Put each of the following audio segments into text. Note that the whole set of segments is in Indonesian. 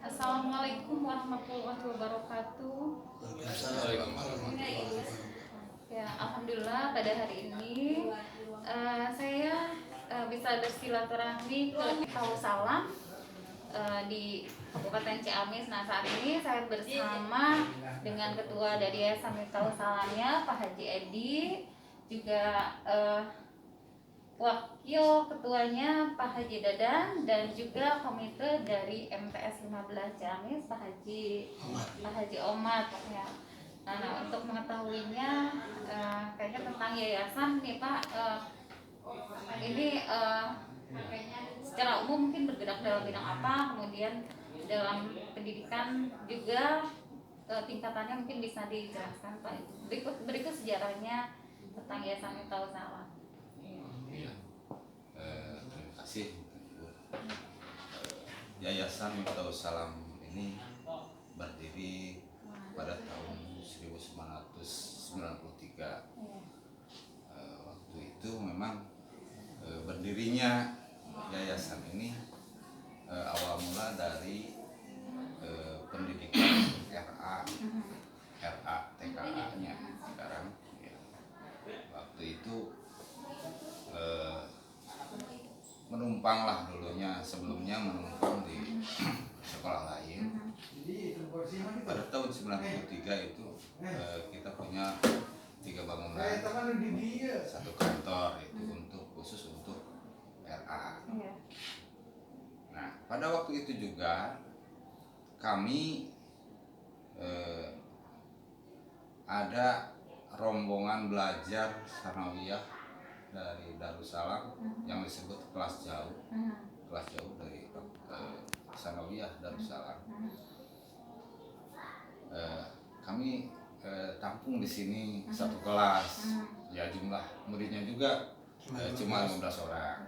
Assalamualaikum warahmatullahi wabarakatuh. Ya, alhamdulillah pada hari ini saya bisa bersilaturahmi ke Darussalam di Kabupaten Ciamis. Nah, saat ini saya bersama dengan Ketua dari Yayasan Miftahul Salamnya, Pak Haji Edi, juga Wakil Ketuanya Pak Haji Dadan, dan juga komite dari MTS 15 Ciamis Pak Haji Omad ya. Nah, untuk mengetahuinya kayaknya tentang yayasan nih Pak, ini secara umum mungkin bergerak dalam bidang apa, kemudian dalam pendidikan juga tingkatannya mungkin bisa dijelaskan Pak. Berikut sejarahnya tentang Yayasan Miftahul Salam. Iya. Terima kasih Bu. Yayasan Miftahul Salam ini berdiri pada tahun 1993. Waktu itu memang berdirinya yayasan ini awal mula dari pendidikan TKA-nya sekarang. Ya. Waktu itu menumpang dulunya, sebelumnya menumpang di sekolah lain. Pada tahun 93 itu kita punya 3 bangunan, 1 kantor itu khusus untuk RA. Nah, pada waktu itu juga kami ada rombongan belajar sanawiyah dari Darussalam yang disebut kelas jauh dari sanawiyah Darussalam. Kami tampung di sini satu kelas, ya jumlah muridnya juga cuma 15 orang.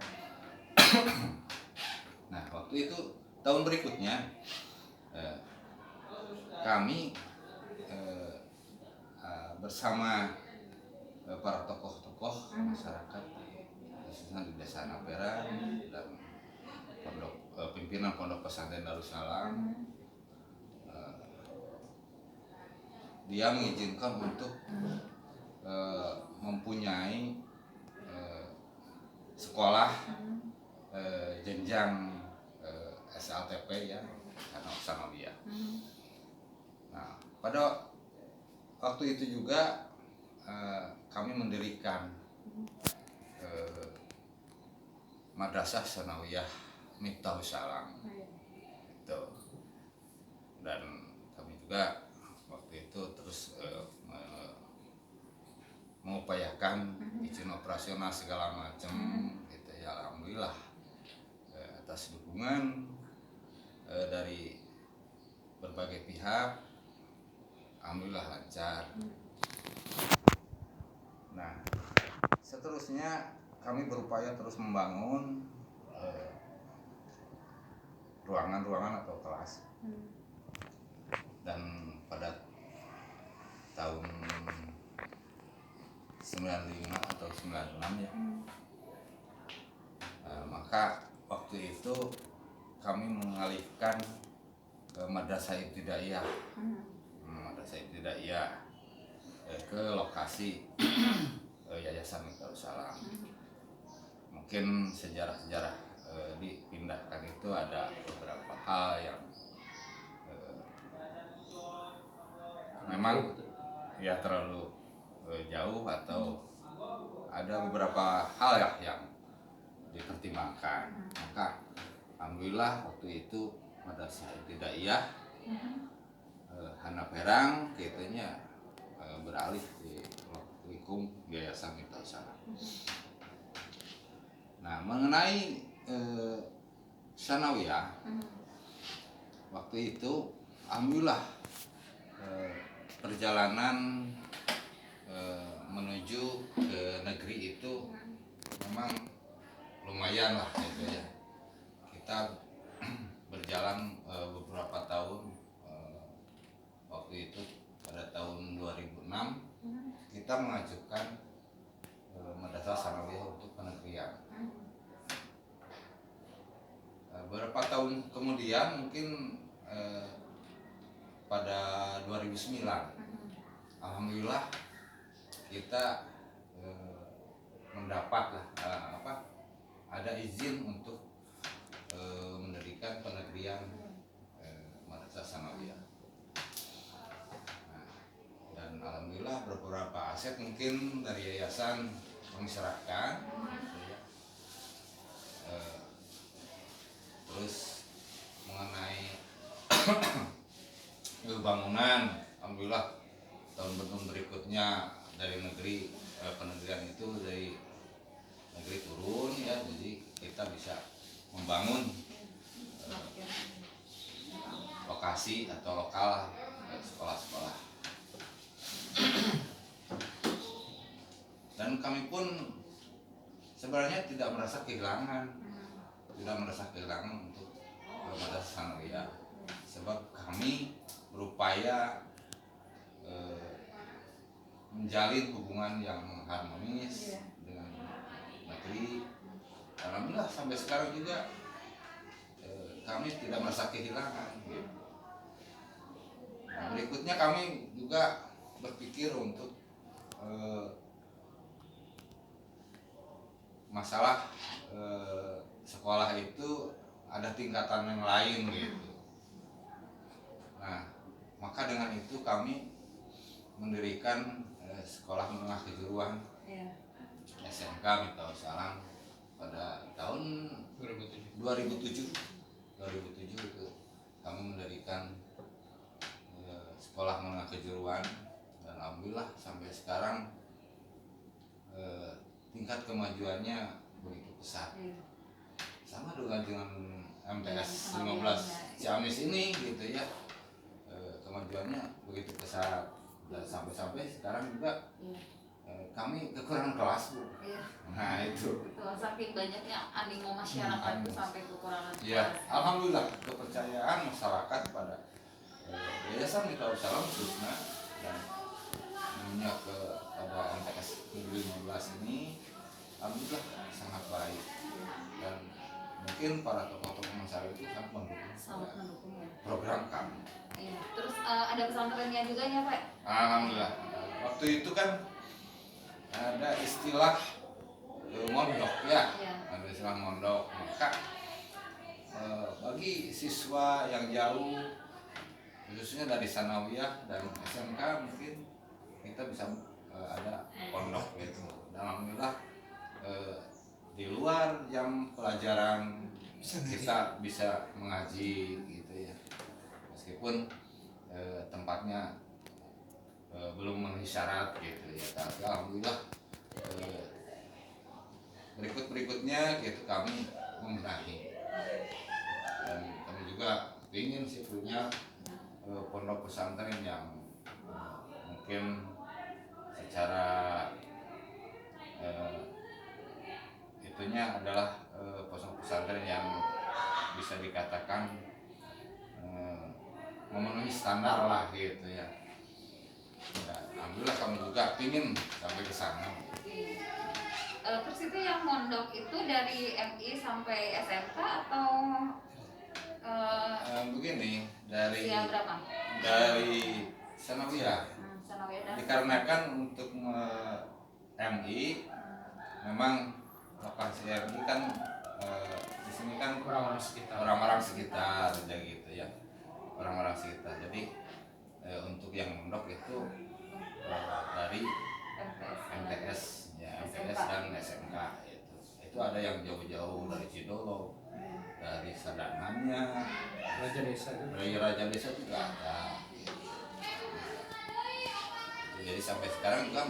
Nah, waktu itu tahun berikutnya kami bersama para tokoh-tokoh masyarakat khususnya di Desa Naperan dan pimpinan Pondok Pesantren Darussalam, dia mengizinkan untuk mempunyai sekolah jenjang SLTP ya, sanawiyah. Nah, pada waktu itu juga kami mendirikan Madrasah Sanawiyah Miftahul Salam. Gitu. Dan kami juga waktu itu terus mengupayakan izin operasional segala macam gitu ya. Alhamdulillah atas dukungan dari berbagai pihak, alhamdulillah lancar. Nah, seterusnya kami berupaya terus membangun ruangan-ruangan atau kelas. Dan pada tahun 95 atau 96 ya, maka waktu itu kami mengalihkan ke Madrasah Ibtidaiyah ke lokasi Yayasan Miftahul Salam. Mungkin sejarah-sejarah dipindahkan itu ada beberapa hal yang memang ya terlalu jauh, atau ada beberapa hal ya yang dipertimbangkan. Maka alhamdulillah waktu itu Madrasah Ibtidaiyah Hanaperang gitunya beralih di lingkup Yayasan Miftahul Salam. Nah, mengenai sanawiyah waktu itu alhamdulillah perjalanan menuju ke negeri itu memang lumayan lah gitu ya. Kita berjalan beberapa tahun. Waktu itu pada tahun 2006 kita mengajukan Madrasah Sanawiyah untuk penegrian. Beberapa tahun kemudian mungkin pada 2009. Alhamdulillah kita mendapat ada izin untuk mendirikan penegrian Madrasah Sanawiyah. Nah, dan alhamdulillah beberapa aset mungkin dari yayasan kami serahkan. Terus mengenai bangunan, alhamdulillah tahun berikutnya dari negeri penegrian itu dari negeri turun ya, jadi kita bisa membangun lokasi atau lokal sekolah-sekolah. Dan kami pun sebenarnya tidak merasa kehilangan untuk Madrasah Sanawiyah, sebab kami berupaya menjalin hubungan yang harmonis dengan negeri. Alhamdulillah sampai sekarang juga kami tidak merasa kehilangan. Nah, berikutnya kami juga berpikir untuk masalah sekolah itu ada tingkatan yang lain gitu. Nah, maka dengan itu kami mendirikan sekolah menengah kejuruan SMK Miftahul Salam pada tahun 2007 itu kami mendirikan sekolah menengah kejuruan, dan alhamdulillah sampai sekarang tingkat kemajuannya begitu pesat. Sama dengan MTS 15 Ciamis ini gitu ya, kemajuannya begitu pesat, dan sampai sekarang juga kami kekurangan kelas, Bu. Nah itu saking banyaknya animo masyarakat itu sampai kekurangan kelas. Ya, alhamdulillah kepercayaan masyarakat pada Yayasan Miftahul Salam khususnya dan kepada MTS 15 ini alhamdulillah sangat baik, dan mungkin para tokoh-tokoh masyarakat itu sangat mendukung program kami. Terus ada pesantrennya juga ya Pak? Alhamdulillah. Waktu itu kan ada istilah mondok ya, ada istilah mondok. Maka bagi siswa yang jauh, khususnya dari Sanawiyah dan SMK, mungkin kita bisa ada pondok gitu. Dan alhamdulillah di luar jam pelajaran kita bisa mengaji gitu ya, meskipun tempatnya belum memenuhi syarat gitu ya, tapi alhamdulillah berikutnya gitu kami membenahi, dan kami juga ingin sih punya pondok pesantren yang mungkin secara itunya adalah pondok pesantren yang bisa dikatakan memenuhi standar lah gitu ya. Nah, alhamdulillah kami juga ingin sampai ke sana. Terus itu yang mondok itu dari MI sampai SMK atau begini dari berapa? Dari Sanawiyah. Dikarenakan untuk MI memang lokasi MI kan di sini kan orang-orang sekitar aja gitu ya, orang-orang sekitar. Jadi untuk yang mondok itu dari MTS ya, MTS dan SMK itu ada yang jauh-jauh dari Cidolo, dari Sadangannya, dari Raja Desa juga ada. Jadi sampai sekarang juga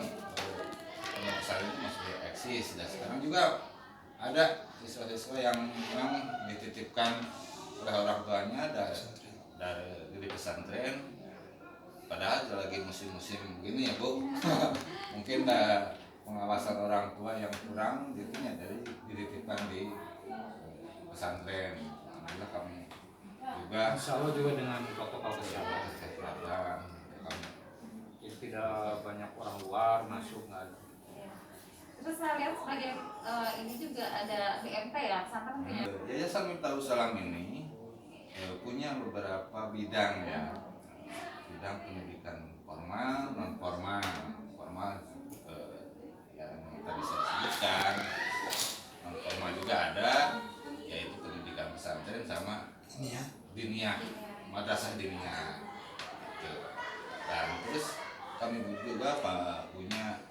pondok pesantren itu masih eksis, dan sekarang juga ada siswa-siswa yang memang dititipkan oleh orang tuanya dari pesantren. Padahal lagi musim-musim begini ya Bu, mungkin pengawasan orang tua yang kurang, jadinya dari dititipkan di pesantren. Alhamdulillah kami juga Insya Allah juga dengan protokol kesehatan. Jadi tidak banyak orang luar masuk, nggak ada. Terus saya lihat sebagai ini juga ada BMT ya, pesantren punya. Yayasan Miftahul Salam ini punya beberapa bidang ya. bidang pendidikan formal, non formal. Formal yang tadi saya sebutkan, non formal juga ada, yaitu pendidikan pesantren sama diniyah, madrasah diniyah. Gitu. Dan terus kami juga punya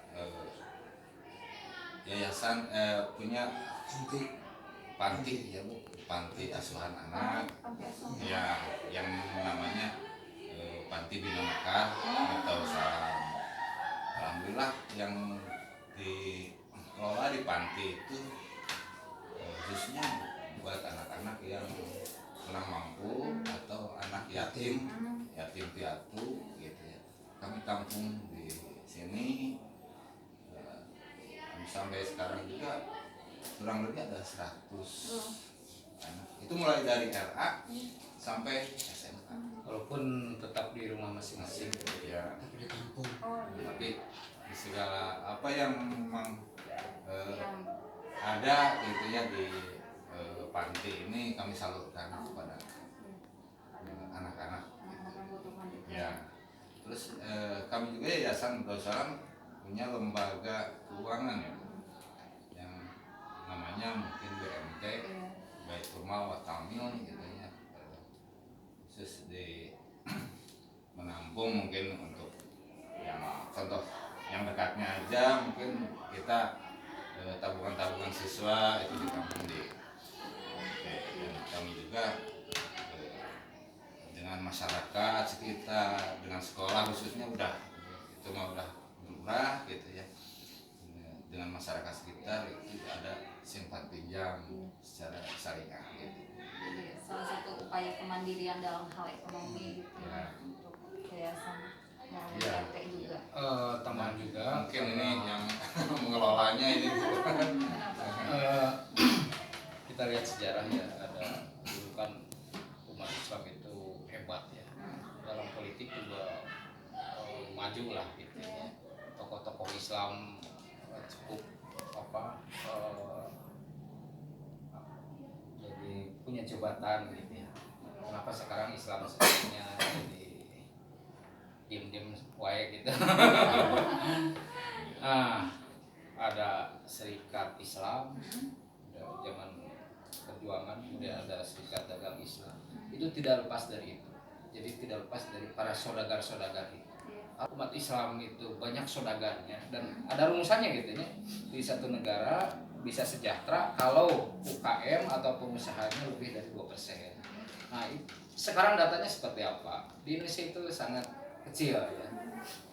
yayasan, punya panti ya Bu, panti asuhan anak ya, yang namanya Panti Bina Mekar atau Salam. Alhamdulillah yang dikelola di panti itu khususnya buat anak-anak yang kurang mampu atau anak yatim piatu gitu ya. Kami tampung di sini sampai sekarang juga kurang lebih ada 100 anak. Itu mulai dari RA sampai SMA. Walaupun tetap di rumah masing-masing Ya, Tapi di kampung. tapi di segala apa yang memang ada gitu ya di panti ini kami salurkan kepada anak-anak gitu. Ya. Terus kami juga Yayasan Darussalam punya lembaga keuangan ya, yang namanya mungkin BMT, Baitul Mal wa Tamil gitu ya, khusus di menampung mungkin untuk yang contoh yang dekatnya aja, mungkin kita tabungan-tabungan siswa itu ditampung di dan kami juga dengan masyarakat sekitar, dengan sekolah khususnya itu mah udah murah gitu ya. Dengan masyarakat sekitar itu ada simpan pinjam secara syariah gitu. Jadi salah satu upaya kemandirian dalam hal ekonomi gitu Ya. untuk yayasan dan Ya. RT juga. Tambahan juga Mungkin ini yang mengelolanya ini kita lihat sejarah ya, ada dulu kan umat Islam itu hebat ya, dalam politik juga maju lah gitu ya. Tokoh-tokoh Islam cukup jadi punya jabatan gitu ya. Kenapa sekarang Islam sepertinya jadi diem-diem wae gitu. Nah, ada Serikat Islam, ada zaman perjuangan, kemudian ada Serikat Dagang Islam. Itu tidak lepas dari itu. Jadi tidak lepas dari para saudagar-saudagar itu. Umat Islam itu banyak saudagarnya dan ada rumusannya gitu ya. Di satu negara bisa sejahtera kalau UKM atau pengusahanya lebih dari 2%. Nah, sekarang datanya seperti apa? Di Indonesia itu sangat kecil ya.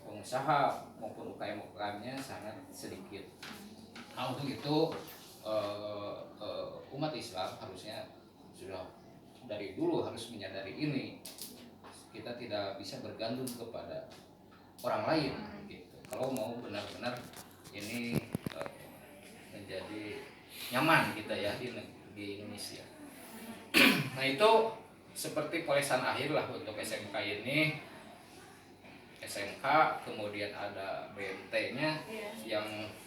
Pengusaha maupun UKM-UKM-nya sangat sedikit. Nah, untuk itu umat Islam harusnya sudah dari dulu harus menyadari ini. Kita tidak bisa bergantung kepada orang lain gitu. Kalau mau benar-benar ini menjadi nyaman kita ya di Indonesia. Nah, itu seperti polesan akhir lah untuk SMK ini. SMK, kemudian ada BMT-nya yang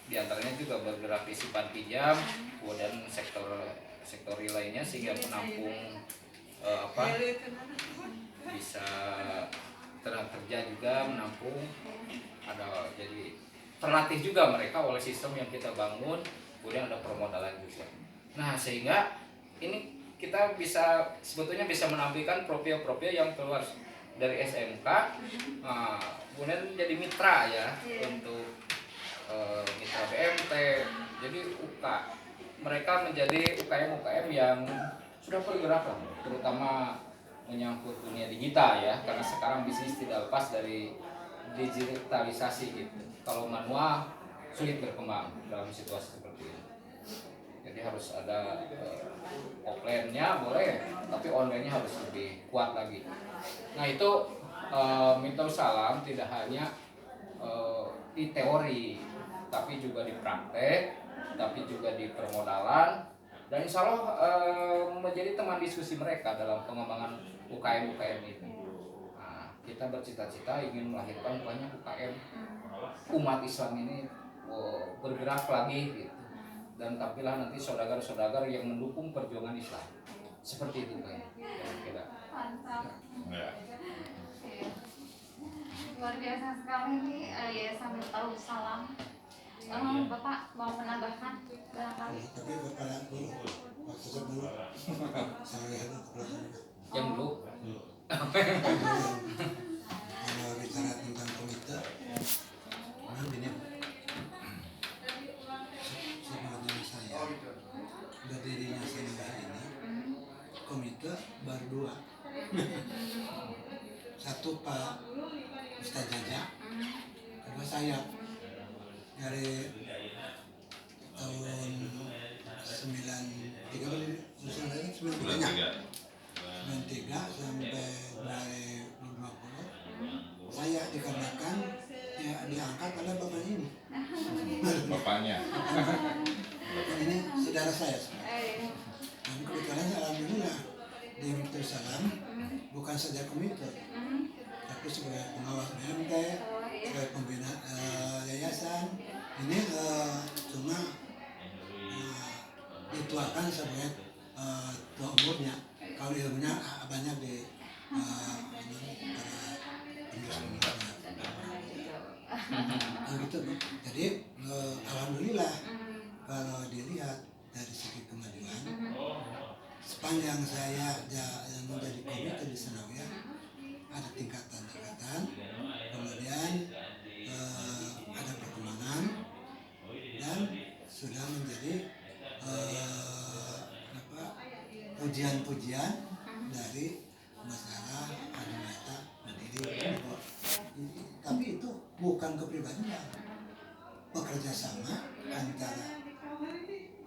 diantaranya juga bergerak di simpan pinjam, kemudian sektor lainnya sehingga menampung bisa tenaga kerja juga menampung, ada jadi terlatih juga mereka oleh sistem yang kita bangun, kemudian ada permodalan juga. Nah, sehingga ini kita bisa sebetulnya bisa menampilkan profil-profil yang keluar dari SMK, kemudian jadi mitra ya untuk mitra BMT, jadi UK. Mereka menjadi UKM-UKM yang sudah bergerak lah, terutama menyangkut dunia digital ya, karena sekarang bisnis tidak lepas dari digitalisasi gitu. Kalau manual sulit berkembang dalam situasi seperti ini. Jadi harus ada offline-nya boleh, tapi online-nya harus lebih kuat lagi. Nah, itu Miftahul Salam tidak hanya di teori, tapi juga di praktek, tapi juga di permodalan, dan insya Allah menjadi teman diskusi mereka dalam pengembangan UKM-UKM ini. Nah, kita bercita-cita ingin melahirkan banyak UKM umat Islam ini bergerak lagi gitu. Dan tampillah nanti saudagar-saudagar yang mendukung perjuangan Islam. Seperti itu kayaknya. Mantap. ya. luar biasa sekali ini Yayasan Miftahul Salam. Bapak mau menambahkan barangkali? Tapi kepala dulu, waktu sebelum saya lihat Yang dulu kalau bicara tentang komite, memang ini sebenarnya saya berdirinya sendiri ini komite baru 2. Satu Pak Ustadz Jaja, kedua saya dari tahun 93 93 sampai 2020 saya dikarenakan ya diangkat oleh bapak ini. Bapaknya. Bapak ini saudara saya. Dan kebetulan alhamdulillah di Miftahul Salam bukan saja komite, tapi sebagai pengawas BMT, sebagai pembina yayasan ini cuma dituakan sebagai tua umurnya. Kalau ilmunya banyak di para penerus gitu. Jadi alhamdulillah kalau dilihat dari segi kemajuan sepanjang saya yang menjadi komite di Sanawiyah ada tingkatan-tingkatan, kemudian ada perkembangan dan sudah menjadi pujian-pujian dari masalah Adinata Mandiri. Tapi itu bukan kepribadian, bekerja sama antara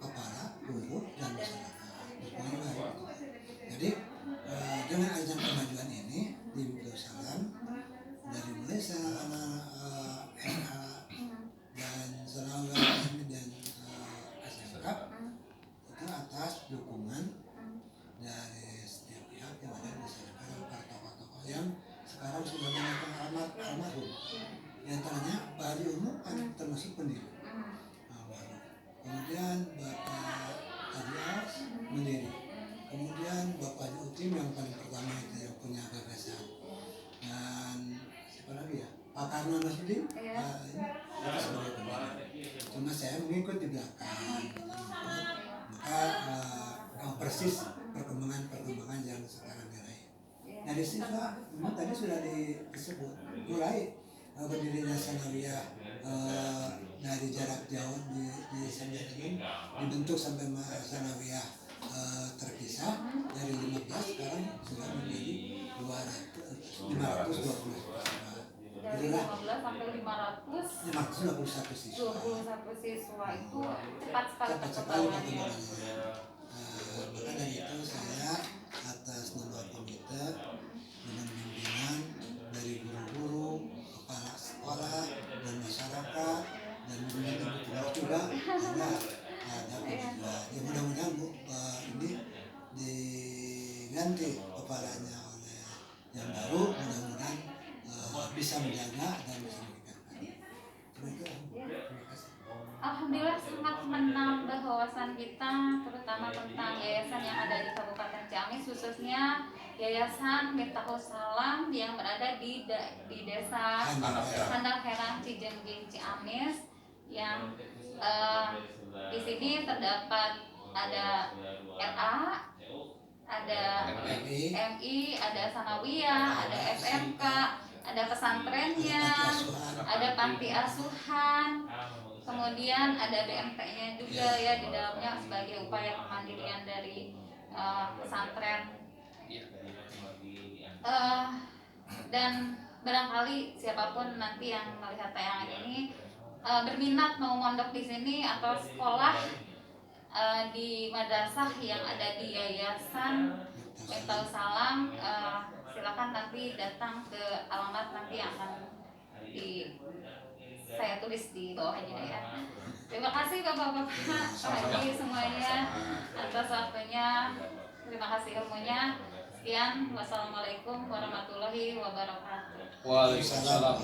kepala, guru, dan masyarakat. Jadi dengan ajang kemajuan ini di Miftahul Salam dari mulai anak MA dan Sanawiyah dan SMK itu atas dukungan dari setiap pihak yang ada di sana, para tokoh-tokoh yang sekarang sudah menyatakan almarhum. Di antaranya Pak Haji Umum kan termasuk pendiri. Kemudian Bapak Haji As mendiri. Kemudian Bapak Haji Utim yang paling pertama itu yang punya gagasan. Dan siapa lagi ya? Pak Karno Nasruddin. Itu sebagai pendiri. Cuma saya mengikut di belakang. Maka persis perkembangan yang sekarang diraih. Nah di situ memang tadi sudah disebut mulai berdirinya Sanawiyah dari jarak jauh di Sanjani dibentuk sampai Sanawiyah terpisah dari 15 sekarang sudah menjadi 520. Dari 15 sampai 521 siswa. 21 siswa itu cepat sekali perkembangannya. Maka dari itu saya atas nama komite dengan bimbingan dari guru-guru, kepala sekolah dan masyarakat dan kemudian juga ada kemajuan. Ya mudah-mudahan ini diganti kepalanya oleh yang baru, mudah-mudahan bisa menjaga dan bisa meningkatkan. Terima kasih. Alhamdulillah sangat menambah wawasan kita terutama tentang yayasan yang ada di Kabupaten Ciamis, khususnya Yayasan Miftahul Salam yang berada di desa Handal Herang Cijengging Ciamis yang di sini terdapat ada RA, ada MI, ada Sanawiyah, ada SMK, ada pesantrennya, ada panti asuhan, kemudian ada BMT-nya juga ya di dalamnya sebagai upaya kemandirian dari pesantren. Dan barangkali siapapun nanti yang melihat tayangan ini berminat mau mondok di sini atau sekolah di madrasah yang ada di Yayasan Miftahul Salam, silakan nanti datang ke alamat nanti yang akan saya tulis di bawahnya ya. Terima kasih Bapak-bapak, Pak Haji semuanya atas waktunya. Terima kasih ilmunya. Sekian, wassalamualaikum warahmatullahi wabarakatuh. Waalaikumsalam.